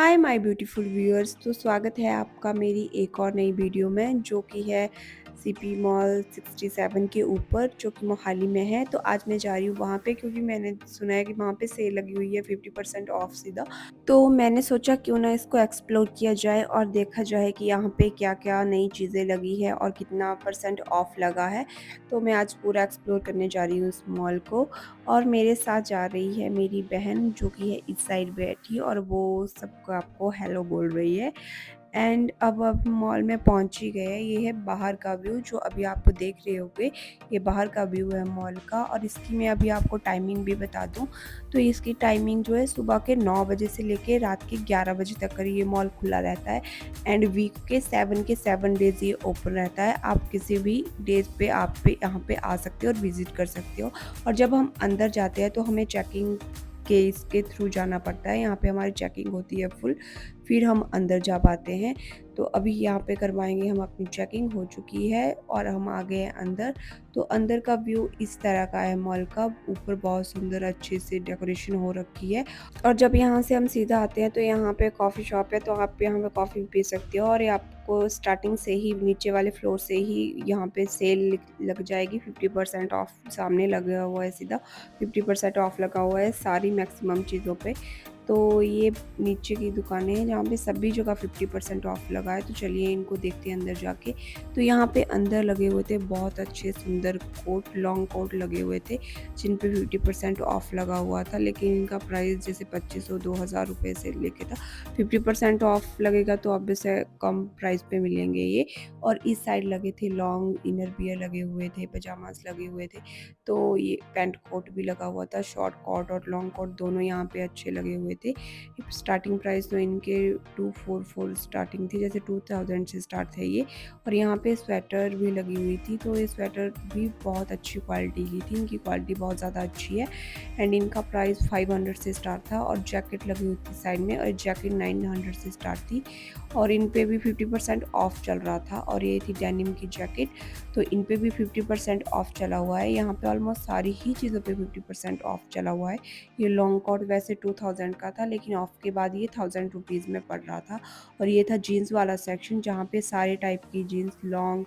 Hi my beautiful viewers. तो स्वागत है आपका मेरी एक और नई वीडियो में, जो कि है सीपी मॉल 67 के ऊपर, जो कि मोहाली में है। तो आज मैं जा रही हूँ वहाँ पे, क्योंकि मैंने सुना है कि वहाँ पे सेल लगी हुई है 50% ऑफ सीधा। तो मैंने सोचा क्यों ना इसको एक्सप्लोर किया जाए और देखा जाए कि यहाँ पे क्या क्या नई चीज़ें लगी है और कितना परसेंट ऑफ लगा है। तो मैं आज पूरा एक्सप्लोर करने जा रही हूँ इस मॉल को। और मेरे साथ जा रही है मेरी बहन, जो कि है इस साइड बैठी, और वो सबको आपको हेलो बोल रही है। एंड अब मॉल में पहुंच ही गए हैं। ये है बाहर का व्यू, जो अभी आपको देख रहे होगे। ये बाहर का व्यू है मॉल का। और इसकी मैं अभी आपको टाइमिंग भी बता दूं, तो इसकी टाइमिंग जो है सुबह के 9 बजे से लेके रात के 11 बजे तक कर ये मॉल खुला रहता है। एंड वीक के 7 डेज ये ओपन रहता है। आप किसी भी डेज पे आप पे यहाँ पे आ सकते हो और विजिट कर सकते हो। और जब हम अंदर जाते हैं तो हमें चेकिंग के इसके थ्रू जाना पड़ता है। यहाँ पे हमारी चेकिंग होती है फुल, फिर हम अंदर जा पाते हैं। तो अभी यहाँ पे करवाएंगे हम अपनी चेकिंग, हो चुकी है और हम आ गए हैं अंदर। तो अंदर का व्यू इस तरह का है मॉल का। ऊपर बहुत सुंदर अच्छे से डेकोरेशन हो रखी है। और जब यहाँ से हम सीधा आते हैं तो यहाँ पे कॉफ़ी शॉप है, तो आप यहाँ पे कॉफ़ी पी सकते हो। और ये आपको स्टार्टिंग से ही नीचे वाले फ्लोर से ही यहाँ पे सेल लग जाएगी। 50% ऑफ सामने लगा हुआ है, सीधा 50% ऑफ लगा हुआ है सारी मैक्सिमम चीज़ों पे। तो ये नीचे की दुकानें हैं जहाँ पे सभी जगह 50% ऑफ लगा है। तो चलिए इनको देखते हैं अंदर जाके। तो यहाँ पे अंदर लगे हुए थे बहुत अच्छे सुंदर कोट, लॉन्ग कोट लगे हुए थे, जिन पे 50% ऑफ लगा हुआ था। लेकिन इनका प्राइस जैसे 2500-2000 रुपये से लेके था। 50% ऑफ लगेगा तो अब से कम प्राइस पे मिलेंगे ये। और इस साइड लगे थे लॉन्ग इनर वियर लगे हुए थे, पजामास लगे हुए थे। तो ये पैंट कोट भी लगा हुआ था, शॉर्ट कोट और लॉन्ग कोट दोनों यहाँ पे अच्छे लगे हुए थे। स्टार्टिंग प्राइस तो इनके 244 स्टार्टिंग थी, जैसे 2000 से स्टार्ट है ये। और यहाँ पे स्वेटर भी लगी हुई थी, तो ये स्वेटर भी बहुत अच्छी क्वालिटी की थी। इनकी क्वालिटी बहुत ज़्यादा अच्छी है। एंड इनका प्राइस 500 से स्टार्ट था। और जैकेट लगी हुई थी साइड में, और जैकेट 900 से स्टार्ट थी। और इन पे भी 50% ऑफ चल रहा था। और ये थी डेनिम की जैकेट, तो इन पे भी 50% ऑफ चला हुआ है। यहाँ पे ऑलमोस्ट सारी ही चीज़ों पे 50% ऑफ चला हुआ है। ये लॉन्ग कोट वैसे 2000 का था, लेकिन ऑफ के बाद ये 1000 रुपीज़ में पड़ रहा था। और ये था जीन्स वाला सेक्शन, जहाँ पे सारे टाइप की jeans, long,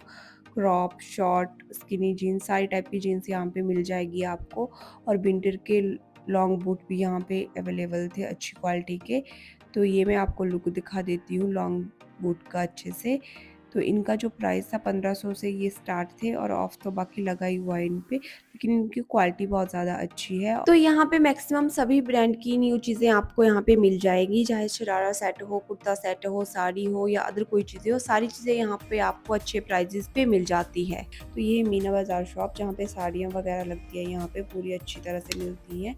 crop, short, skinny jeans, सारी टाइप की जीन्स यहाँ पे मिल जाएगी आपको। और विंटर के लॉन्ग बूट भी यहाँ पे अवेलेबल थे अच्छी क्वालिटी के। तो ये मैं आपको लुक दिखा देती हूँ लॉन्ग बूट का अच्छे से। तो इनका जो प्राइस था 1500 से ये स्टार्ट थे, और ऑफ तो बाकी लगा ही हुआ है इन पे, लेकिन इनकी क्वालिटी बहुत ज़्यादा अच्छी है। तो यहाँ पे मैक्सिमम सभी ब्रांड की न्यू चीज़ें आपको यहाँ पे मिल जाएगी, चाहे शरारा सेट हो, कुर्ता सेट हो, साड़ी हो, या अदर कोई चीज़ें हो, सारी चीज़ें यहाँ पे आपको अच्छे प्राइजेस पे मिल जाती है। तो ये मीना बाज़ार शॉप, जहाँ पे साड़ियाँ वगैरह लगती है, यहाँ पे पूरी अच्छी तरह से मिलती हैं।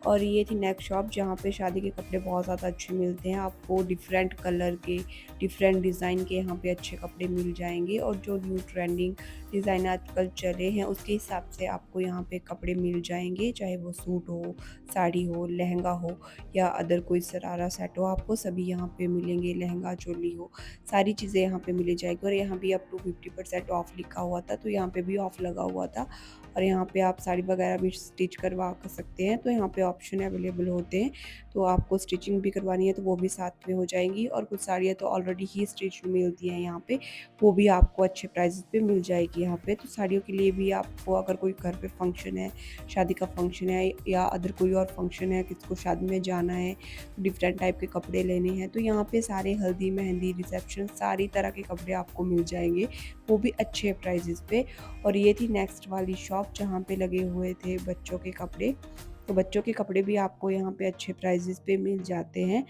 और ये थी नेक्स्ट शॉप, जहाँ पे शादी के कपड़े बहुत ज़्यादा अच्छे मिलते हैं आपको। डिफरेंट कलर के, डिफरेंट डिज़ाइन के यहाँ पे अच्छे कपड़े मिल जाएंगे। और जो न्यू ट्रेंडिंग डिज़ाइन आजकल चले हैं, उसके हिसाब से आपको यहाँ पे कपड़े मिल जाएंगे। चाहे वो सूट हो, साड़ी हो, लहंगा हो, या अदर कोई शरारा सेट हो, आपको सभी यहाँ पे मिलेंगे। लहंगा, चोली हो, सारी चीज़ें यहाँ पे मिल जाएगी। और यहाँ भी अप टू 50% ऑफ लिखा हुआ था, तो यहाँ पे भी ऑफ लगा हुआ था। और यहाँ पे आप साड़ी वगैरह भी स्टिच करवा सकते हैं, तो यहाँ पे ऑप्शन अवेलेबल होते हैं। तो आपको स्टिचिंग भी करवानी है तो वो भी साथ में हो जाएंगी। और कुछ साड़ियाँ तो ऑलरेडी ही स्टिच मिलती हैं यहाँ पे, वो भी आपको अच्छे प्राइस पे मिल जाएगी यहाँ पे। तो साड़ियों के लिए भी आपको, अगर कोई घर पे फंक्शन है, शादी का फंक्शन है, या अदर कोई और फंक्शन है, किसको शादी में जाना है, तो डिफरेंट टाइप के कपड़े लेने हैं, तो यहाँ पे सारे हल्दी, मेहंदी, रिसेप्शन, सारी तरह के कपड़े आपको मिल जाएंगे, वो भी अच्छे प्राइजेस पे। और ये थी नेक्स्ट वाली शॉप, जहाँ पे लगे हुए थे बच्चों के कपड़े। तो बच्चों के कपड़े भी आपको यहाँ पे अच्छे प्राइजेस पे मिल जाते हैं।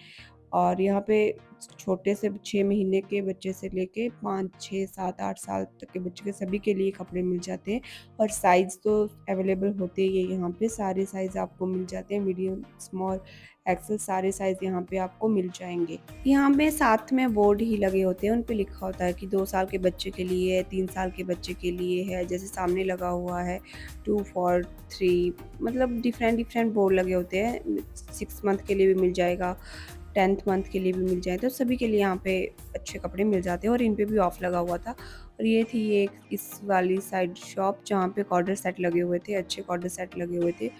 और यहाँ पे छोटे से 6 महीने के बच्चे से लेके 5, 6, 7, 8 साल तक के बच्चे के सभी के लिए कपड़े मिल जाते हैं। और साइज़ तो अवेलेबल होते ही है यहाँ पे, सारे साइज़ आपको मिल जाते हैं। मीडियम, स्मॉल, एक्सेल, सारे साइज़ यहाँ पे आपको मिल जाएंगे। यहाँ पे साथ में बोर्ड ही लगे होते हैं, उन पे लिखा होता है कि 2 साल के बच्चे के लिए, 3 साल के बच्चे के लिए है। जैसे सामने लगा हुआ है 2 for 3, मतलब डिफरेंट बोर्ड लगे होते हैं। 6 मंथ के लिए भी मिल जाएगा, 10th मंथ के लिए भी मिल जाए, तो सभी के लिए यहाँ पे अच्छे कपड़े मिल जाते हैं। और इन पे भी ऑफ लगा हुआ था। और ये थी एक इस वाली साइड शॉप, जहाँ पे कॉर्डर सेट लगे हुए थे, अच्छे कॉर्डर सेट लगे हुए थे।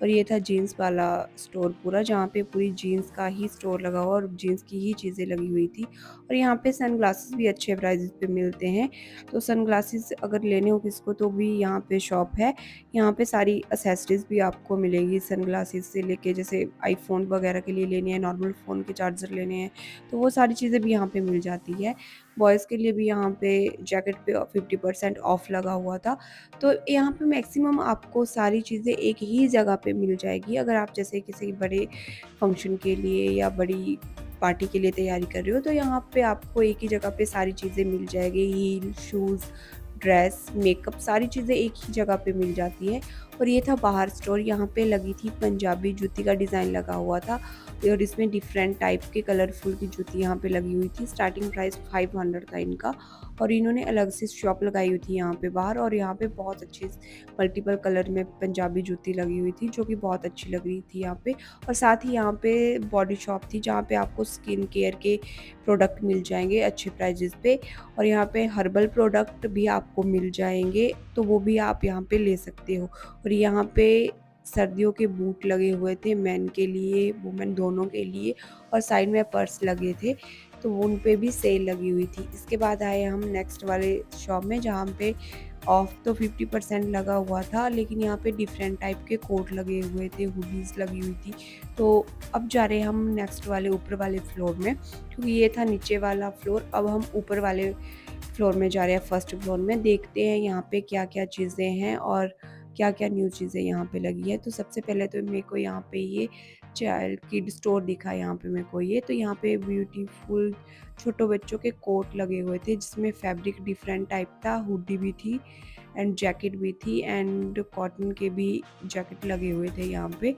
और ये था जीन्स वाला स्टोर पूरा, जहाँ पे पूरी जीन्स का ही स्टोर लगा हुआ और जीन्स की ही चीज़ें लगी हुई थी। और यहाँ पे सनग्लासेस भी अच्छे प्राइसेस पे मिलते हैं, तो सनग्लासेस अगर लेने हो किसी को तो भी यहाँ पे शॉप है। यहाँ पे सारी एक्सेसरीज भी आपको मिलेगी सनग्लासेस से लेके, जैसे आईफोन वगैरह के लिए लेने हैं, नॉर्मल फ़ोन के चार्जर लेने हैं, तो वो सारी चीज़ें भी यहाँ पे मिल जाती है। बॉयज़ के लिए भी यहाँ पे जैकेट पे 50% ऑफ लगा हुआ था। तो यहाँ पे मैक्सिमम आपको सारी चीज़ें एक ही जगह पे मिल जाएगी। अगर आप जैसे किसी बड़े फंक्शन के लिए या बड़ी पार्टी के लिए तैयारी कर रहे हो, तो यहाँ पे आपको एक ही जगह पे सारी चीज़ें मिल जाएगी। हील, शूज़, ड्रेस, मेकअप, सारी चीज़ें एक ही जगह पे मिल जाती है। और ये था बाहर स्टोर, यहाँ पे लगी थी पंजाबी जूती का डिज़ाइन लगा हुआ था और इसमें डिफरेंट टाइप के कलरफुल की जूती यहाँ पे लगी हुई थी। स्टार्टिंग प्राइस 500 था इनका, और इन्होंने अलग से शॉप लगाई हुई थी यहाँ पे बाहर। और यहाँ पे बहुत अच्छी मल्टीपल कलर में पंजाबी जूती लगी हुई थी, जो कि बहुत अच्छी लग रही थी यहाँ पे। और साथ ही यहाँ पे बॉडी शॉप थी, जहाँ पे आपको स्किन केयर के प्रोडक्ट मिल जाएंगे अच्छे प्राइजेस पे। और यहाँ पे हर्बल प्रोडक्ट भी आपको मिल जाएंगे, तो वो भी आप यहाँ पे ले सकते हो। और यहाँ पे सर्दियों के बूट लगे हुए थे, मेन के लिए वुमेन दोनों के लिए, और साइड में पर्स लगे थे, तो उन पे भी सेल लगी हुई थी। इसके बाद आए हम नेक्स्ट वाले शॉप में, जहाँ पे ऑफ तो 50% लगा हुआ था, लेकिन यहाँ पे डिफरेंट टाइप के कोट लगे हुए थे, हुडीज लगी हुई थी। तो अब जा रहे हैं हम नेक्स्ट वाले ऊपर वाले फ्लोर में, क्योंकि ये था नीचे वाला फ्लोर। अब हम ऊपर वाले फ्लोर में जा रहे हैं, फर्स्ट फ्लोर में। देखते हैं यहाँ पे क्या क्या चीज़ें हैं और क्या क्या न्यू चीज़ें यहाँ पे लगी है। तो सबसे पहले तो मेरे को यहाँ पे ये चाइल्ड किड स्टोर दिखा यहाँ पे मेरे को ये। तो यहाँ पे ब्यूटीफुल छोटे बच्चों के कोट लगे हुए थे, जिसमें फैब्रिक डिफरेंट टाइप था, हुडी भी थी एंड जैकेट भी थी, एंड कॉटन के भी जैकेट लगे हुए थे यहाँ पे,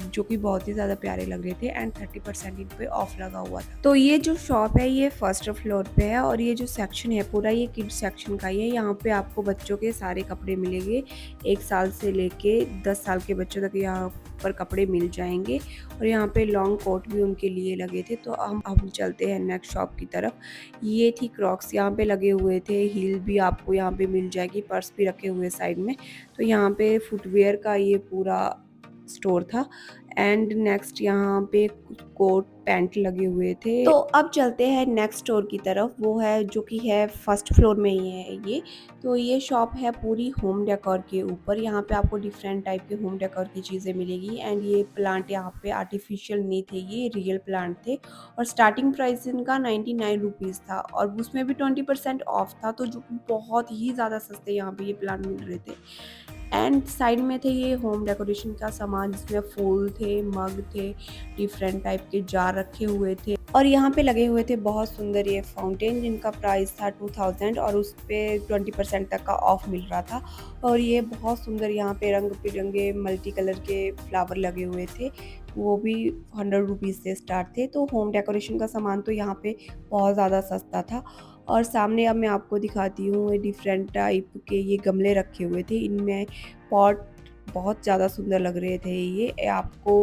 जो कि बहुत ही ज़्यादा प्यारे लग रहे थे। एंड 30% इन पे ऑफ लगा हुआ था। तो ये जो शॉप है ये फर्स्ट फ्लोर पे है, और ये जो सेक्शन है पूरा ये किड्स सेक्शन का ही है। यहाँ पे आपको बच्चों के सारे कपड़े मिलेंगे, 1 साल से लेके 10 साल के बच्चों तक यहाँ पर कपड़े मिल जाएंगे। और यहाँ पे लॉन्ग कोट भी उनके लिए लगे थे। तो हम चलते हैं नेक्स्ट शॉप की तरफ। ये थी क्रॉक्स, यहाँ पे लगे हुए थे। हील भी आपको यहाँ पे मिल जाएगी, पर्स भी रखे हुए साइड में। तो यहाँ पे फुटवेयर का ये पूरा स्टोर था। एंड नेक्स्ट यहाँ पे कोट पैंट लगे हुए थे। तो अब चलते हैं नेक्स्ट स्टोर की तरफ, वो है जो कि है फर्स्ट फ्लोर में ही है ये। तो ये शॉप है पूरी होम डेकोर के ऊपर। यहाँ पे आपको डिफरेंट टाइप के होम डेकोर की चीज़ें मिलेगी। एंड ये प्लांट यहाँ पे आर्टिफिशियल नहीं थे, ये रियल प्लांट थे। और स्टार्टिंग प्राइस इनका 99 रुपीज़ था, और उसमें भी 20% ऑफ था, तो जो बहुत ही ज़्यादा सस्ते यहाँ पे ये प्लांट मिल रहे थे। एंड साइड में थे ये होम डेकोरेशन का सामान, जिसमें फूल थे, मग थे, डिफरेंट टाइप के जार रखे हुए थे। और यहाँ पे लगे हुए थे बहुत सुंदर ये फाउंटेन, जिनका प्राइस था 2000, और उस पर 20% तक का ऑफ मिल रहा था। और ये बहुत सुंदर यहाँ पे रंग बिरंगे मल्टी कलर के फ्लावर लगे हुए थे, वो भी 100 रुपीज़ से स्टार्ट थे। तो होम डेकोरेशन का सामान तो यहाँ पे बहुत ज़्यादा सस्ता था। और सामने अब मैं आपको दिखाती हूँ, डिफरेंट टाइप के ये गमले रखे हुए थे, इनमें पॉट बहुत ज़्यादा सुंदर लग रहे थे। ये आपको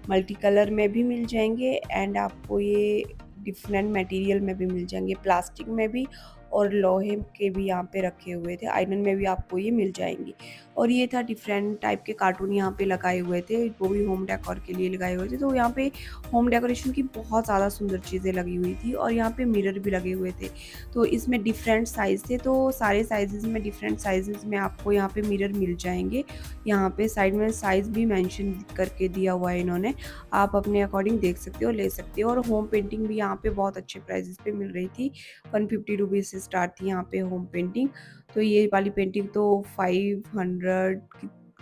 मल्टी कलर में भी मिल जाएंगे, एंड आपको ये डिफरेंट मटेरियल में भी मिल जाएंगे, प्लास्टिक में भी और लोहे के भी यहाँ पे रखे हुए थे, आयरन में भी आपको ये मिल जाएंगी। और ये था डिफरेंट टाइप के कार्टून यहाँ पे लगाए हुए थे, वो भी होम डेकोर के लिए लगाए हुए थे। तो यहाँ पे होम डेकोरेशन की बहुत ज़्यादा सुंदर चीज़ें लगी हुई थी, और यहाँ पे मिरर भी लगे हुए थे। तो इसमें डिफरेंट साइज़ थे, तो सारे साइजेस में डिफरेंट साइजेस में आपको यहाँ पे मिरर मिल जाएंगे। यहाँ पे साइड में साइज़ भी मेंशन करके दिया हुआ है इन्होंने, आप अपने अकॉर्डिंग देख सकते हो, ले सकते हो। और होम पेंटिंग भी यहाँ पे बहुत अच्छे प्राइजेस पे मिल रही थी, 150 रुपीज़ से स्टार्ट थी यहाँ पे होम पेंटिंग। तो ये वाली पेंटिंग तो 500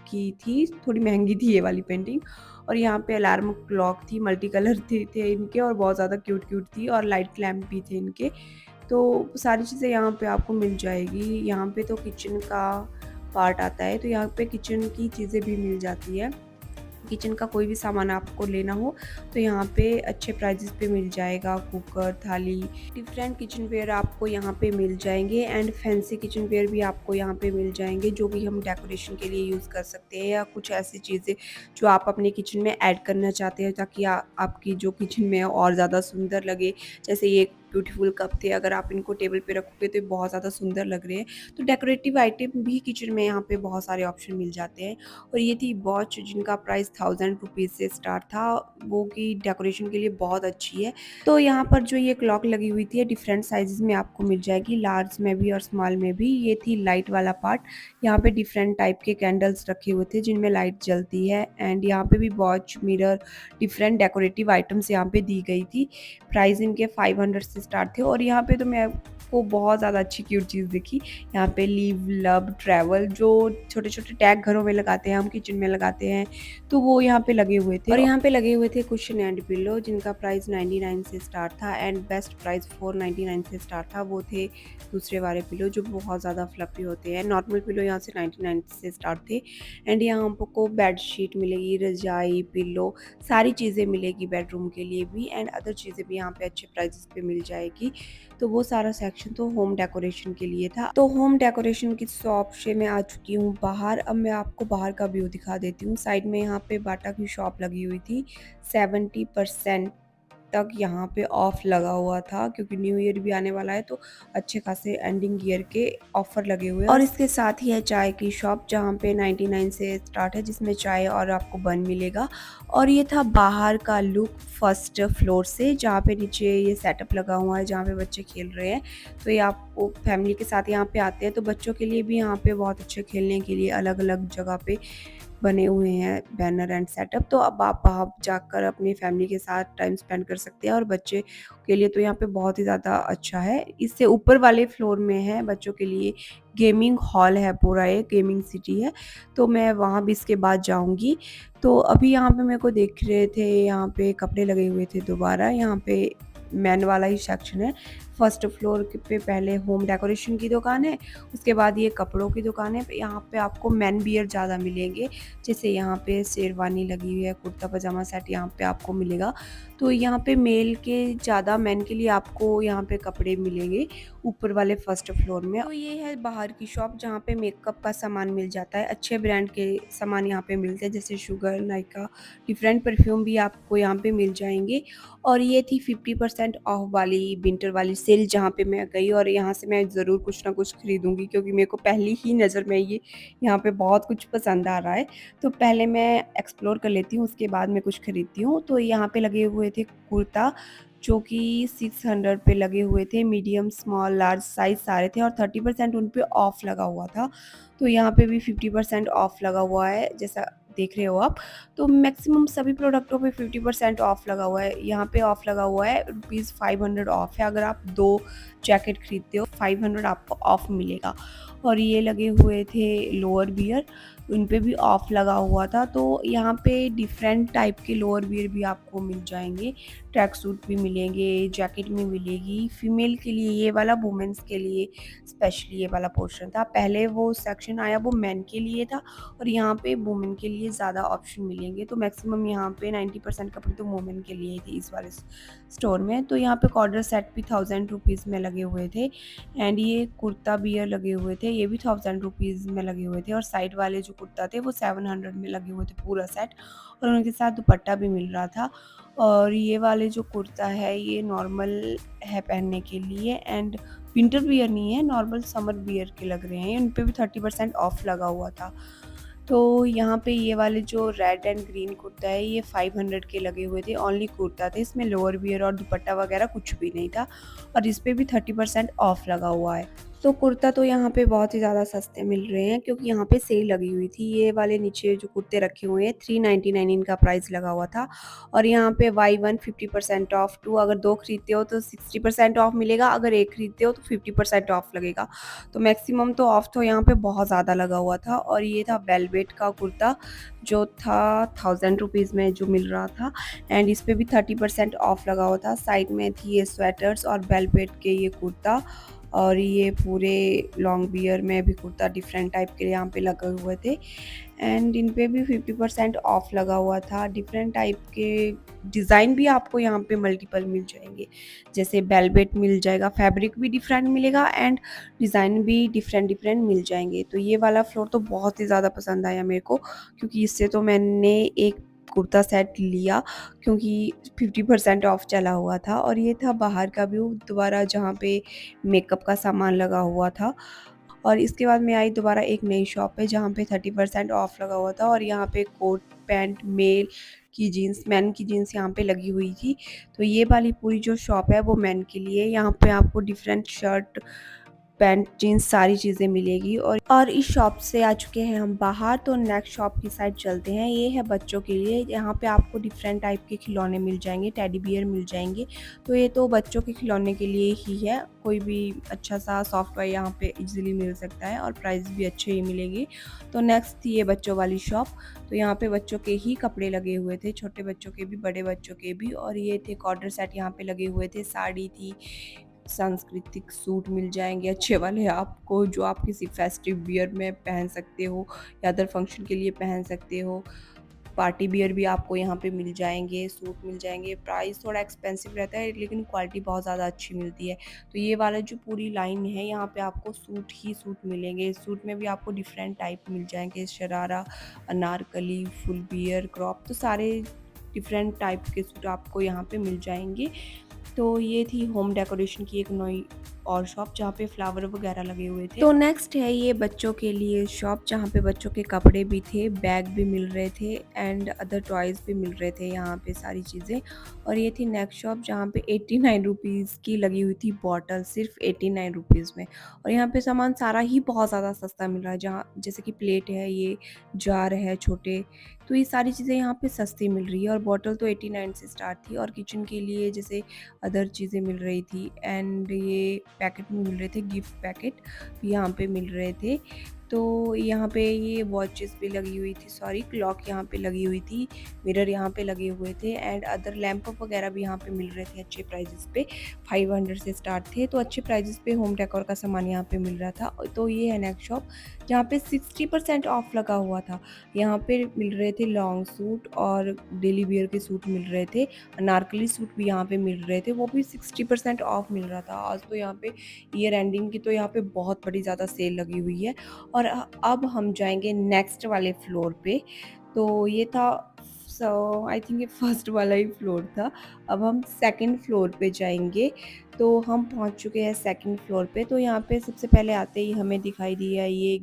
की थी, थोड़ी महंगी थी ये वाली पेंटिंग। और यहाँ पे अलार्म क्लॉक थी, मल्टी कलर थे इनके, और बहुत ज़्यादा क्यूट क्यूट थी, और लाइट लैम्प भी थे इनके। तो सारी चीज़ें यहाँ पे आपको मिल जाएगी। यहाँ पे तो किचन का पार्ट आता है, तो यहाँ पे किचन की चीज़ें भी मिल जाती है। किचन का कोई भी सामान आपको लेना हो तो यहाँ पे अच्छे प्राइजेस पे मिल जाएगा। कुकर, थाली, डिफरेंट किचन वेयर आपको यहाँ पे मिल जाएंगे, एंड फैंसी किचन वेयर भी आपको यहाँ पे मिल जाएंगे, जो भी हम डेकोरेशन के लिए यूज़ कर सकते हैं, या कुछ ऐसी चीज़ें जो आप अपने किचन में ऐड करना चाहते हैं, ताकि आपकी जो किचन में और ज़्यादा सुंदर लगे। जैसे ये ब्यूटीफुल कप थे, अगर आप इनको टेबल पे रखोगे तो बहुत ज़्यादा सुंदर लग रहे हैं। तो डेकोरेटिव आइटम भी किचन में यहाँ पे बहुत सारे ऑप्शन मिल जाते हैं। और ये थी वॉच जिनका प्राइस 1000 रुपीज़ से स्टार्ट था, वो कि डेकोरेशन के लिए बहुत अच्छी है। तो यहाँ पर जो ये क्लॉक लगी हुई थी डिफरेंट साइजेस में आपको मिल जाएगी, लार्ज में भी और स्मॉल में भी। ये थी लाइट वाला पार्ट, यहाँ पे डिफरेंट टाइप के कैंडल्स रखे हुए थे जिनमें लाइट जलती है। एंड यहाँ पे भी watch, mirror, different decorative items यहाँ पे दी गई थी। प्राइस इनके 500 से स्टार्ट थे। और यहाँ पे तो मैं को बहुत ज़्यादा अच्छी क्यूट चीज़ दिखी, यहाँ पे लिव, लव, ट्रैवल, जो छोटे छोटे टैग घरों में लगाते हैं, हम किचन में लगाते हैं, तो वो यहाँ पे लगे हुए थे। और यहाँ पे लगे हुए थे कुशन एंड पिलो जिनका प्राइस 99 से स्टार्ट था एंड बेस्ट प्राइस 499 से स्टार्ट था। वो थे दूसरे वाले पिलो जो बहुत ज़्यादा फ्लफी होते हैं। नॉर्मल पिलो यहाँ से 99 से स्टार्ट थे। एंड यहाँ हमको बेड शीट मिलेगी, रजाई, पिलो, सारी चीज़ें मिलेगी बेडरूम के लिए भी, एंड अदर चीज़ें भी यहाँ पे अच्छे प्राइसेस पे मिल जाएगी। तो वो सारा सेक्शन तो होम डेकोरेशन के लिए था। तो होम डेकोरेशन की शॉप से मैं आ चुकी हूँ बाहर। अब मैं आपको बाहर का व्यू दिखा देती हूँ। साइड में यहाँ पे बाटा की शॉप लगी हुई थी, 70% तक यहाँ पे ऑफ लगा हुआ था क्योंकि न्यू ईयर भी आने वाला है, तो अच्छे खासे एंडिंग ईयर के ऑफर लगे हुए हैं। और इसके साथ ही है चाय की शॉप जहाँ पे 99 से स्टार्ट है, जिसमें चाय और आपको बन मिलेगा। और ये था बाहर का लुक फर्स्ट फ्लोर से, जहाँ पे नीचे ये सेटअप लगा हुआ है जहाँ पे बच्चे खेल रहे हैं। तो ये आपको फैमिली के साथ यहाँ पे आते हैं तो बच्चों के लिए भी यहाँ पे बहुत अच्छे खेलने के लिए अलग अलग जगह पे बने हुए हैं बैनर एंड सेटअप। तो अब आप वहाँ जाकर अपनी फैमिली के साथ टाइम स्पेंड कर सकते हैं। और बच्चे के लिए तो यहाँ पे बहुत ही ज़्यादा अच्छा है। इससे ऊपर वाले फ्लोर में है बच्चों के लिए गेमिंग हॉल है, पूरा एक गेमिंग सिटी है, तो मैं वहाँ भी इसके बाद जाऊँगी। तो अभी यहाँ पे मेरे को देख रहे थे, यहाँ पे कपड़े लगे हुए थे दोबारा। यहाँ पे मैन वाला ही सेक्शन है। फर्स्ट फ्लोर पे पहले होम डेकोरेशन की दुकान है, उसके बाद ये कपड़ों की दुकान है। यहाँ पे आपको मैन वियर ज़्यादा मिलेंगे, जैसे यहाँ पे शेरवानी लगी हुई है, कुर्ता पजामा सेट यहाँ पे आपको मिलेगा। तो यहाँ पे मेल के ज़्यादा, मैन के लिए आपको यहाँ पे कपड़े मिलेंगे ऊपर वाले फर्स्ट फ्लोर में। तो ये है बाहर की शॉप जहाँ पे मेकअप का सामान मिल जाता है, अच्छे ब्रांड के सामान यहाँ पे मिलते हैं, जैसे शुगर, नायका, डिफरेंट परफ्यूम भी आपको यहाँ पे मिल जाएंगे। और ये थी 50% ऑफ वाली विंटर वाली सेल जहाँ पे मैं गई, और यहाँ से मैं ज़रूर कुछ ना कुछ खरीदूंगी क्योंकि मेरे को पहली ही नज़र में ये यहाँ पे बहुत कुछ पसंद आ रहा है। तो पहले मैं एक्सप्लोर कर लेती हूँ, उसके बाद मैं कुछ खरीदती हूँ। तो यहाँ पे लगे हुए थे कुर्ता जो कि 600 पे लगे हुए थे, मीडियम, स्मॉल, लार्ज साइज सारे थे, और 30% उन पे ऑफ लगा हुआ था। तो यहाँ पे भी 50% ऑफ लगा हुआ है जैसा देख रहे हो आप। तो मैक्सिमम सभी प्रोडक्टों पे 50% ऑफ लगा हुआ है। यहाँ पे ऑफ लगा हुआ है ₹500 ऑफ है, अगर आप 2 जैकेट खरीदते हो 500 आपको ऑफ मिलेगा। और ये लगे हुए थे लोअर वियर, उन पे भी ऑफ लगा हुआ था। तो यहाँ पे डिफरेंट टाइप के लोअर वियर भी आपको मिल जाएंगे, ट्रैक सूट भी मिलेंगे, जैकेट भी मिलेगी। फीमेल के लिए ये वाला, वुमेंस के लिए स्पेशली ये वाला पोर्शन था। पहले वो सेक्शन आया वो मेन के लिए था, और यहाँ पे वुमेन के लिए ज़्यादा ऑप्शन मिलेंगे। तो मैक्सिमम यहाँ पे 90% कपड़े तो वुमेन के लिए ही थे इस वाले स्टोर में। तो यहाँ पे कॉर्डर सेट भी 1000 रुपीज़ में लगे हुए थे। एंड ये कुर्ता बियर लगे हुए थे, ये भी 1000 रुपीज़ में लगे हुए थे। और साइड वाले जो कुर्ता थे वो 700 में लगे हुए थे पूरा सेट, और उनके साथ दुपट्टा भी मिल रहा था। और ये वाले जो कुर्ता है ये नॉर्मल है पहनने के लिए, एंड विंटर वियर नहीं है, नॉर्मल समर वियर के लग रहे हैं। उन पे भी 30% ऑफ लगा हुआ था। तो यहाँ पे ये वाले जो रेड एंड ग्रीन कुर्ता है ये 500 के लगे हुए थे, ओनली कुर्ता थे, इसमें लोअर वियर और दुपट्टा वगैरह कुछ भी नहीं था। और इस पे भी 30% ऑफ लगा हुआ है। तो कुर्ता तो यहाँ पे बहुत ही ज़्यादा सस्ते मिल रहे हैं क्योंकि यहाँ पे सेल लगी हुई थी। ये वाले नीचे जो कुर्ते रखे हुए हैं 399 इनका प्राइस लगा हुआ था। और यहाँ पे Y1 50% ऑफ, 2 अगर 2 खरीदते हो तो 60% ऑफ मिलेगा, अगर 1 खरीदते हो तो 50% ऑफ लगेगा। तो मैक्सिमम तो ऑफ तो यहाँ पे बहुत ज़्यादा लगा हुआ था। और ये था वेलवेट का कुर्ता जो था 1000 रुपीज़ में जो मिल रहा था, एंड इस पे भी 30% ऑफ लगा हुआ था। साइड में थी ये स्वेटर्स और वेलवेट के ये कुर्ता, और ये पूरे लॉन्ग बियर में भी कुर्ता डिफरेंट टाइप के यहाँ पे लगे हुए थे। एंड इन पे भी 50% ऑफ लगा हुआ था। डिफरेंट टाइप के डिज़ाइन भी आपको यहाँ पे मल्टीपल मिल जाएंगे, जैसे वेलवेट मिल जाएगा, फैब्रिक भी डिफरेंट मिलेगा, एंड डिज़ाइन भी डिफरेंट मिल जाएंगे। तो ये वाला फ्लोर तो बहुत ही ज़्यादा पसंद आया मेरे को, क्योंकि इससे तो मैंने एक कुर्ता सेट लिया क्योंकि 50% ऑफ चला हुआ था। और ये था बाहर का व्यू दोबारा जहाँ पे मेकअप का सामान लगा हुआ था। और इसके बाद मैं आई दोबारा एक नई शॉप पे जहाँ पे 30% ऑफ लगा हुआ था और यहाँ पे कोट पैंट मेल की जीन्स मैन की जीन्स यहाँ पे लगी हुई थी। तो ये वाली पूरी जो शॉप है वो मैन के लिए, यहाँ पे आपको डिफरेंट शर्ट पैंट जीन्स सारी चीज़ें मिलेगी। और इस शॉप से आ चुके हैं हम बाहर, तो नेक्स्ट शॉप की साइड चलते हैं। ये है बच्चों के लिए, यहाँ पे आपको डिफरेंट टाइप के खिलौने मिल जाएंगे, टेडी बियर मिल जाएंगे। तो ये तो बच्चों के खिलौने के लिए ही है, कोई भी अच्छा सा सॉफ्ट टॉय यहाँ पे इजीली मिल सकता है और प्राइस भी अच्छे ही मिलेगी। तो नेक्स्ट थी ये बच्चों वाली शॉप। तो यहाँ पे बच्चों के ही कपड़े लगे हुए थे, छोटे बच्चों के भी बड़े बच्चों के भी। और ये थे कॉर्डर सेट यहाँ पे लगे हुए थे, साड़ी थी, सांस्कृतिक सूट मिल जाएंगे अच्छे वाले आपको, जो आप किसी फेस्टिव वियर में पहन सकते हो या अदर फंक्शन के लिए पहन सकते हो। पार्टी वियर भी आपको यहाँ पे मिल जाएंगे, सूट मिल जाएंगे। प्राइस थोड़ा एक्सपेंसिव रहता है लेकिन क्वालिटी बहुत ज़्यादा अच्छी मिलती है। तो ये वाला जो पूरी लाइन है यहाँ पे आपको सूट ही सूट मिलेंगे। सूट में भी आपको डिफरेंट टाइप मिल जाएंगे, शरारा, अनारकली, फुल बियर, क्रॉप, तो सारे डिफरेंट टाइप के सूट आपको यहाँ पे मिल जाएंगे। तो ये थी होम डेकोरेशन की एक नई और शॉप जहाँ पे फ्लावर वगैरह लगे हुए थे। तो नेक्स्ट है ये बच्चों के लिए शॉप जहाँ पे बच्चों के कपड़े भी थे, बैग भी मिल रहे थे एंड अदर टॉयज़ भी मिल रहे थे यहाँ पे सारी चीज़ें। और ये थी नेक्स्ट शॉप जहाँ पे 89 रुपीज़ की लगी हुई थी बॉटल, सिर्फ 89 रुपीज़ में। और यहाँ पे सामान सारा ही बहुत ज़्यादा सस्ता मिल रहा है, जहाँ जैसे कि प्लेट है, ये जार है छोटे, तो ये सारी चीज़ें यहाँ पे सस्ती मिल रही है। और बॉटल तो 89 से स्टार्ट थी। और किचन के लिए जैसे अदर चीज़ें मिल रही थी एंड ये पैकेट में मिल रहे थे, गिफ्ट पैकेट यहाँ पे मिल रहे थे। तो यहाँ पे ये वॉचेस भी लगी हुई थी, सॉरी क्लॉक यहाँ पे लगी हुई थी, मिरर यहाँ पे लगे हुए थे एंड अदर लैंप वगैरह भी यहाँ पे मिल रहे थे अच्छे प्राइजेस पे। 500 से स्टार्ट थे, तो अच्छे प्राइजेस पे होम डेकोर का सामान यहाँ पे मिल रहा था। तो ये है नेक्स्ट शॉप जहाँ पे 60% ऑफ लगा हुआ था। यहाँ पे मिल रहे थे लॉन्ग सूट और डेली वियर के सूट मिल रहे थे, अनारकली सूट भी यहाँ पे मिल रहे थे, वो भी 60% ऑफ मिल रहा था। आज तो यहाँ पे ईयर एंडिंग की तो यहाँ पे बहुत बड़ी ज़्यादा सेल लगी हुई है। और अब हम जाएंगे नेक्स्ट वाले फ्लोर पे। तो ये था, सो आई थिंक ये फर्स्ट वाला ही फ्लोर था। अब हम सेकंड फ्लोर पे जाएंगे। तो हम पहुंच चुके हैं सेकंड फ्लोर पे। तो यहाँ पे सबसे पहले आते ही हमें दिखाई दिया ये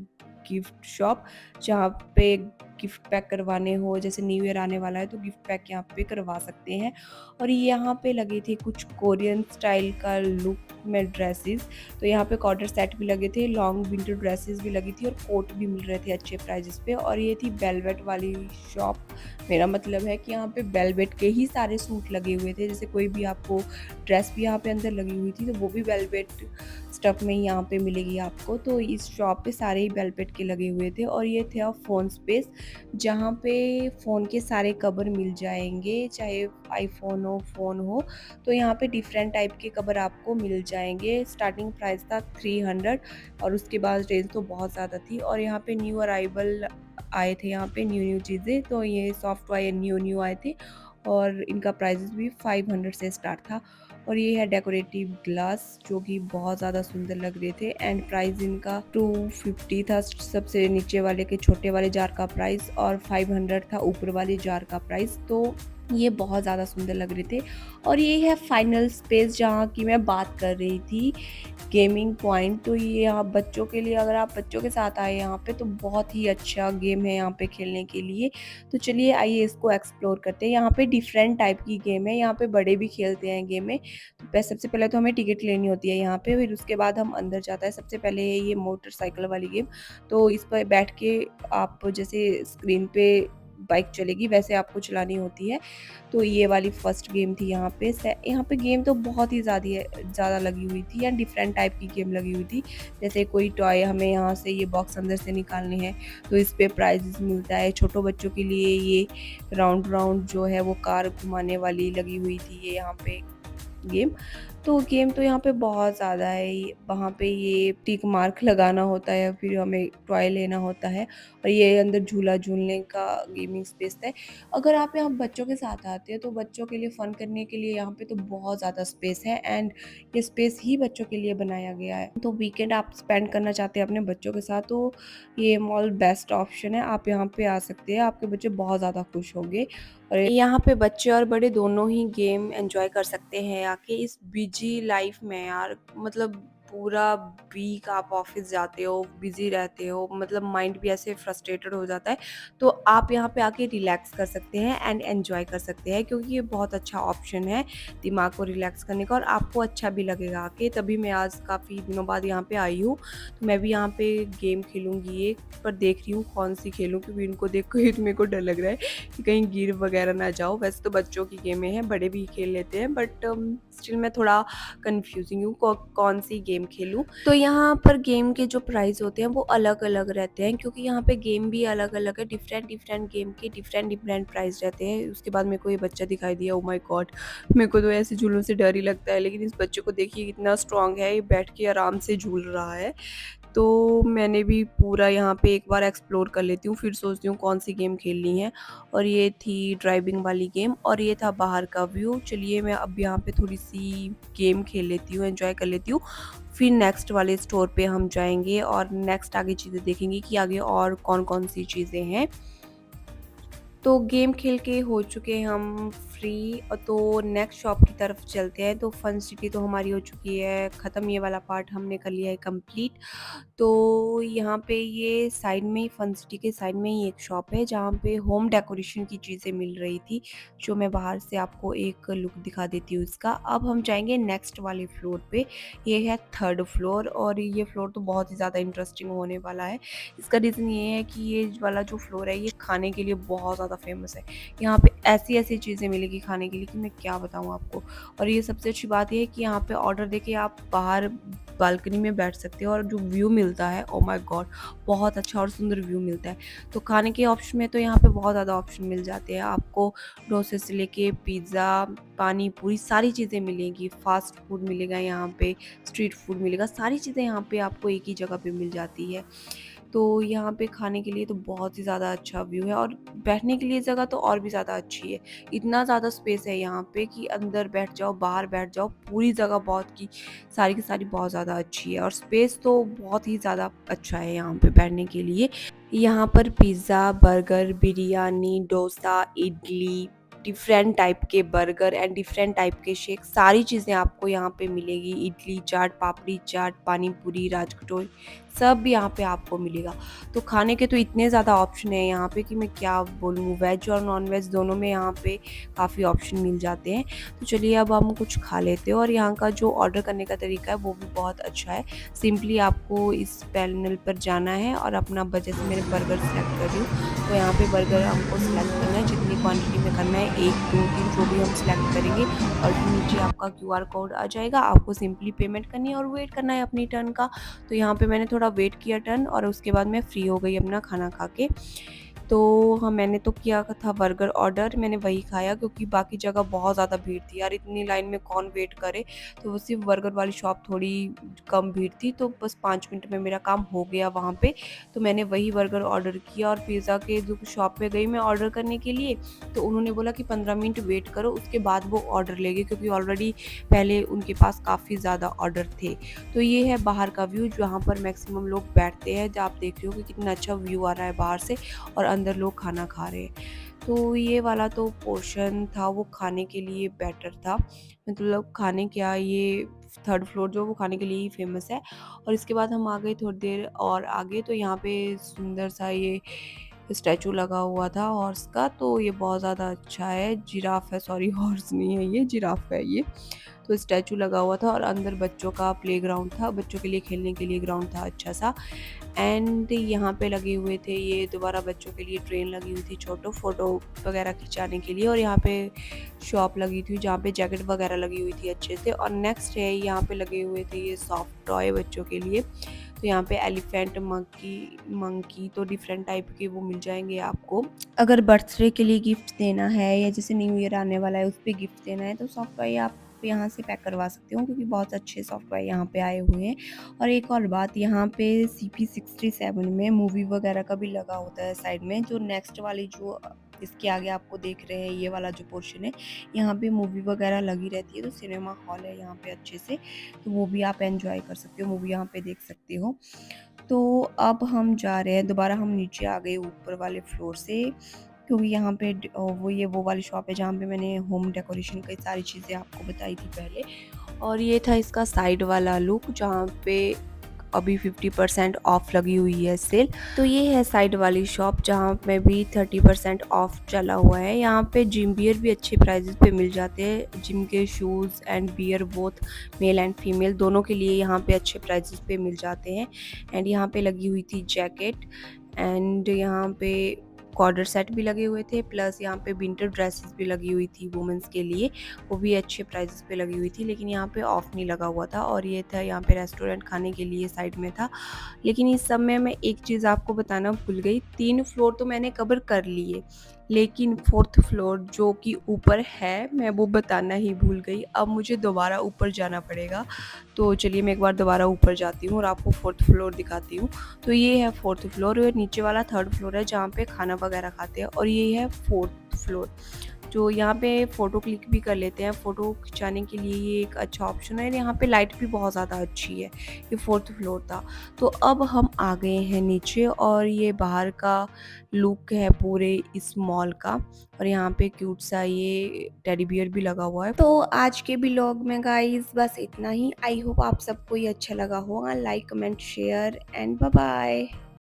गिफ्ट शॉप, जहाँ पे गिफ्ट पैक करवाने हो, जैसे न्यू ईयर आने वाला है तो गिफ्ट पैक यहाँ पे करवा सकते हैं। और यहाँ पे लगे थे कुछ कोरियन स्टाइल का लुक में ड्रेसेस। तो यहाँ पे कॉर्डर सेट भी लगे थे, लॉन्ग विंटर ड्रेसेस भी लगी थी और कोट भी मिल रहे थे अच्छे प्राइजेस पे। और ये थी वेलवेट वाली शॉप, मेरा मतलब है कि यहाँ पे वेलवेट के ही सारे सूट लगे हुए थे, जैसे कोई भी आपको ड्रेस भी यहाँ पे अंदर लगी हुई थी तो वो भी वेलवेट स्टफ में यहाँ पे मिलेगी आपको। तो इस शॉप पे सारे ही वेलवेट के लगे हुए थे। और ये थे फ़ोन स्पेस, जहाँ पे फ़ोन के सारे कवर मिल जाएंगे, चाहे आईफोन हो, फ़ोन हो। तो यहाँ पे डिफरेंट टाइप के कवर आपको मिल जाएंगे। स्टार्टिंग प्राइस था 300 और उसके बाद रेंज तो बहुत ज़्यादा थी। और यहाँ पे न्यू अराइवल आए थे, यहाँ पे न्यू चीज़ें, तो ये सॉफ्ट टॉय न्यू आए थे और इनका प्राइस भी 500 से स्टार्ट था। और ये है डेकोरेटिव ग्लास, जो कि बहुत ज़्यादा सुंदर लग रहे थे एंड प्राइस इनका 250 था सबसे नीचे वाले के छोटे वाले जार का प्राइस, और 500 था ऊपर वाले जार का प्राइस। तो ये बहुत ज़्यादा सुंदर लग रहे थे। और ये है फाइनल स्पेस जहाँ की मैं बात कर रही थी, गेमिंग पॉइंट। तो ये यहाँ बच्चों के लिए, अगर आप बच्चों के साथ आए यहाँ पे तो बहुत ही अच्छा गेम है यहाँ पे खेलने के लिए। तो चलिए आइए इसको एक्सप्लोर करते हैं। यहाँ पे डिफरेंट टाइप की गेम है, यहाँ पे बड़े भी खेलते हैं गेम में। तो सबसे पहले तो हमें टिकट लेनी होती है यहाँ पे, फिर उसके बाद हम अंदर जाता है। सबसे पहले है ये मोटरसाइकिल वाली गेम। तो इस पर बैठ के आप जैसे स्क्रीन पे बाइक चलेगी वैसे आपको चलानी होती है। तो ये वाली फर्स्ट गेम थी यहाँ पे। यहाँ पे गेम तो बहुत ही ज़्यादा लगी हुई थी या डिफरेंट टाइप की गेम लगी हुई थी। जैसे कोई टॉय हमें यहाँ से ये बॉक्स अंदर से निकालने हैं तो इस पे प्राइजेस मिलता है। छोटों बच्चों के लिए ये राउंड जो है वो कार घुमाने वाली लगी हुई थी ये यहाँ पे गेम। तो गेम तो यहाँ पे बहुत ज़्यादा है, वहाँ पे ये टिक मार्क लगाना होता है, फिर हमें टॉय लेना होता है और ये अंदर झूला झूलने का गेमिंग स्पेस है। अगर आप यहाँ बच्चों के साथ आते हैं तो बच्चों के लिए फ़न करने के लिए यहाँ पे तो बहुत ज़्यादा स्पेस है, एंड ये स्पेस ही बच्चों के लिए बनाया गया है। तो वीकेंड आप स्पेंड करना चाहते हैं अपने बच्चों के साथ तो ये मॉल बेस्ट ऑप्शन है, आप यहाँ पे आ सकते हैं, आपके बच्चे बहुत ज़्यादा खुश होंगे। और यहाँ पे बच्चे और बड़े दोनों ही गेम एंजॉय कर सकते हैं आके इस बिजी लाइफ में यार। मतलब पूरा वीक आप ऑफिस जाते हो, बिजी रहते हो, मतलब माइंड भी ऐसे फ्रस्ट्रेटेड हो जाता है, तो आप यहाँ पे आके रिलैक्स कर सकते हैं एंड एंजॉय कर सकते हैं, क्योंकि ये बहुत अच्छा ऑप्शन है दिमाग को रिलैक्स करने का और आपको अच्छा भी लगेगा आके। तभी मैं आज काफ़ी दिनों बाद यहाँ पे आई हूँ, तो मैं भी यहाँ पे गेम खेलूँगी एक, पर देख रही हूँ कौन सी खेलूँ, क्योंकि इनको देख कर ही तो मेरे को डर लग रहा है कि कहीं गिर वगैरह ना जाओ। वैसे तो बच्चों की गेमें हैं, बड़े भी खेल लेते हैं, बट स्टिल मैं थोड़ा कन्फ्यूजिंग हूँ कौन सी गेम खेलूँ। तो यहाँ पर गेम के जो प्राइस होते हैं वो अलग अलग रहते हैं, क्योंकि यहाँ पे गेम भी अलग अलग है, डिफरेंट डिफरेंट गेम के डिफरेंट डिफरेंट प्राइस रहते हैं। उसके बाद मेरे को ये बच्चा दिखाई दिया, ओ माय गॉड, मेरे को तो ऐसे झूलों से डर ही लगता है, लेकिन इस बच्चे को देखिए कितना स्ट्रांग है, ये बैठ के आराम से झूल रहा है। तो मैंने भी पूरा यहाँ पे एक बार एक्सप्लोर कर लेती हूँ, फिर सोचती हूँ कौन सी गेम खेलनी है। और ये थी ड्राइविंग वाली गेम और ये था बाहर का व्यू। चलिए मैं अब यहाँ पे थोड़ी सी गेम खेल लेती हूँ, एंजॉय कर लेती हूँ, फिर नेक्स्ट वाले स्टोर पे हम जाएंगे और नेक्स्ट आगे चीज़ें देखेंगे कि आगे और कौन कौन सी चीज़ें हैं। तो गेम खेल के हो चुके हैं हम फ्री, और तो नेक्स्ट शॉप की तरफ चलते हैं। तो फन सिटी तो हमारी हो चुकी है ख़त्म, ये वाला पार्ट हमने कर लिया है कंप्लीट। तो यहाँ पे ये साइड में ही, फन सिटी के साइड में ही एक शॉप है जहाँ पे होम डेकोरेशन की चीज़ें मिल रही थी, जो मैं बाहर से आपको एक लुक दिखा देती हूँ इसका। अब हम जाएंगे नेक्स्ट वाले फ्लोर पे, ये है थर्ड फ्लोर, और ये फ्लोर तो बहुत ही ज़्यादा इंटरेस्टिंग होने वाला है। इसका रीज़न ये है कि ये वाला जो फ्लोर है ये खाने के लिए बहुत ज़्यादा फेमस है। यहाँ पे ऐसी ऐसी चीज़ें मिलेगी खाने के लिए कि मैं क्या बताऊँ आपको। और ये सबसे अच्छी बात ये है कि यहाँ पे ऑर्डर देके आप बाहर बालकनी में बैठ सकते हो और जो व्यू मिलता है, ओ माय गॉड, बहुत अच्छा और सुंदर व्यू मिलता है। तो खाने के ऑप्शन में तो यहाँ पे बहुत ज़्यादा ऑप्शन मिल जाते हैं आपको, डोसे से लेके पिज़्ज़ा, पानी पूरी, सारी चीज़ें मिलेंगी। फास्ट फूड मिलेगा यहाँ पे, स्ट्रीट फूड मिलेगा, सारी चीज़ें यहाँ पे आपको एक ही जगह पे मिल जाती है। तो यहाँ पे खाने के लिए तो बहुत ही ज़्यादा अच्छा व्यू है, और बैठने के लिए जगह तो और भी ज़्यादा अच्छी है। इतना ज़्यादा स्पेस है यहाँ पे कि अंदर बैठ जाओ, बाहर बैठ जाओ, पूरी जगह बहुत की सारी बहुत ज़्यादा अच्छी है, और स्पेस तो बहुत ही ज़्यादा अच्छा है यहाँ पे बैठने के लिए। यहाँ पर pizza, burger, biryani, dosa, idli, different type के बर्गर एंड डिफरेंट टाइप के शेक, सारी चीज़ें आपको यहाँ पे मिलेगी। इडली चाट, पापड़ी चाट, पानी पूरी, राजकटोरी, सब यहाँ पे आपको मिलेगा। तो खाने के तो इतने ज़्यादा ऑप्शन है यहाँ पे कि मैं क्या बोलूँ, वेज और नॉन वेज दोनों में यहाँ पे काफ़ी ऑप्शन मिल जाते हैं। तो चलिए अब हम कुछ खा लेते हैं, और यहाँ का जो ऑर्डर करने का तरीका है वो भी बहुत अच्छा है। सिंपली आपको इस पैनल पर जाना है और अपना बजट, से मैंने बर्गर सेलेक्ट कर रही हूँ, तो यहाँ पे बर्गर हमको सेलेक्ट करना है, जितनी क्वांटिटी में करना है, 1 2 3 जो भी हम सेलेक्ट करेंगे, और नीचे आपका क्यूआर कोड आ जाएगा, आपको सिंपली पेमेंट करनी है और वेट करना है अपनी टर्न का। तो यहाँ पे मैंने थोड़ा वेट किया टर्न, और उसके बाद मैं फ्री हो गई अपना खाना खा के। तो हाँ, मैंने तो किया था बर्गर ऑर्डर, मैंने वही खाया, क्योंकि बाकी जगह बहुत ज़्यादा भीड़ थी यार, इतनी लाइन में कौन वेट करे। तो वो सिर्फ बर्गर वाली शॉप थोड़ी कम भीड़ थी, तो बस 5 मिनट में मेरा काम हो गया वहाँ पे। तो मैंने वही बर्गर ऑर्डर किया, और पिज़्ज़ा के जो शॉप पे गई मैं ऑर्डर करने के लिए, तो उन्होंने बोला कि 15 मिनट वेट करो, उसके बाद वो ऑर्डर लेंगे, क्योंकि ऑलरेडी पहले उनके पास काफ़ी ज़्यादा ऑर्डर थे। तो ये है बाहर का व्यू, जहाँ पर मैक्सिमम लोग बैठते हैं, जहाँ आप देख रहे हो कि कितना अच्छा व्यू आ रहा है बाहर से, और अंदर लोग खाना खा रहे हैं। तो ये वाला तो पोर्शन था वो खाने के लिए बेटर था, मतलब खाने क्या, ये थर्ड फ्लोर जो वो खाने के लिए ही फेमस है। और इसके बाद हम आ गए थोड़ी देर और आगे, तो यहाँ पे सुंदर सा ये स्टैचू लगा हुआ था हॉर्स का, तो ये बहुत ज़्यादा अच्छा है। जिराफ है, सॉरी, हॉर्स नहीं है, ये जिराफ है ये। तो स्टैचू लगा हुआ था, और अंदर बच्चों का प्लेग्राउंड था, बच्चों के लिए खेलने के लिए ग्राउंड था अच्छा सा। एंड यहाँ पे लगे हुए थे, ये दोबारा बच्चों के लिए ट्रेन लगी हुई थी, छोटो फोटो वगैरह खिंचाने के लिए, और यहाँ पे शॉप लगी थी जहाँ पे जैकेट वगैरह लगी हुई थी अच्छे से। और नेक्स्ट है, यहाँ पे लगे हुए थे ये सॉफ्ट टॉय बच्चों के लिए। तो यहाँ पे एलिफेंट, मंकी तो डिफरेंट टाइप के वो मिल जाएंगे आपको। अगर बर्थडे के लिए गिफ्ट देना है, या जैसे न्यू ईयर आने वाला है उस पर गिफ्ट देना है, तो सॉफ्ट टॉय आप पे यहाँ से पैक करवा सकते हो, क्योंकि बहुत अच्छे सॉफ्टवेयर यहाँ पे आए हुए हैं। और एक और बात, यहाँ पे CP67 में मूवी वगैरह का भी लगा होता है साइड में। जो नेक्स्ट वाली जो इसके आगे आपको देख रहे हैं, ये वाला जो पोर्शन है, यहाँ पे मूवी वगैरह लगी रहती है। तो सिनेमा हॉल है यहाँ पे अच्छे से, तो वो भी आप एंजॉय कर सकते हो, मूवी यहाँ पे देख सकते हो। तो अब हम जा रहे हैं दोबारा, हम नीचे आ गए ऊपर वाले फ्लोर से, क्योंकि यहाँ पे वो वाली शॉप है जहाँ पे मैंने होम डेकोरेशन की सारी चीज़ें आपको बताई थी पहले। और ये था इसका साइड वाला लुक, जहाँ पे अभी 50% ऑफ लगी हुई है सेल। तो ये है साइड वाली शॉप जहाँ पे भी 30% ऑफ चला हुआ है। यहाँ पे जिम बियर भी अच्छे प्राइजेस पे मिल जाते हैं। जिम के shoes and wear both male and female दोनों के लिए यहाँ पे अच्छे प्राइजेस पे मिल जाते हैं। एंड यहाँ पे लगी हुई थी जैकेट, एंड यहाँ पे कॉर्डर सेट भी लगे हुए थे, प्लस यहाँ पे विंटर ड्रेसेस भी लगी हुई थी वुमेंस के लिए, वो भी अच्छे प्राइसेस पे लगी हुई थी। लेकिन यहाँ पे ऑफ नहीं लगा हुआ था। और ये था यहाँ पे रेस्टोरेंट खाने के लिए साइड में था। लेकिन इस समय मैं एक चीज़ आपको बताना भूल गई, 3 फ्लोर तो मैंने कवर कर लिए, लेकिन 4th फ्लोर जो कि ऊपर है, मैं वो बताना ही भूल गई। अब मुझे दोबारा ऊपर जाना पड़ेगा। तो चलिए मैं एक बार दोबारा ऊपर जाती हूँ और आपको 4th फ्लोर दिखाती हूँ। तो ये है 4th फ्लोर, और नीचे वाला 3rd फ्लोर है जहाँ पे खाना वगैरह खाते हैं। और ये है 4th फ्लोर, जो यहाँ पे फ़ोटो क्लिक भी कर लेते हैं। फ़ोटो खिंचाने के लिए ये एक अच्छा ऑप्शन है। यहाँ पे लाइट भी बहुत ज़्यादा अच्छी है। ये 4th फ्लोर था। तो अब हम आ गए हैं नीचे, और ये बाहर का लुक है पूरे इस मॉल का। और यहाँ पे क्यूट सा ये टेडी बियर भी लगा हुआ है। तो आज के व्लॉग में गाइस बस इतना ही। आई होप आप सबको ये अच्छा लगा होगा। Like, comment, share and bye bye.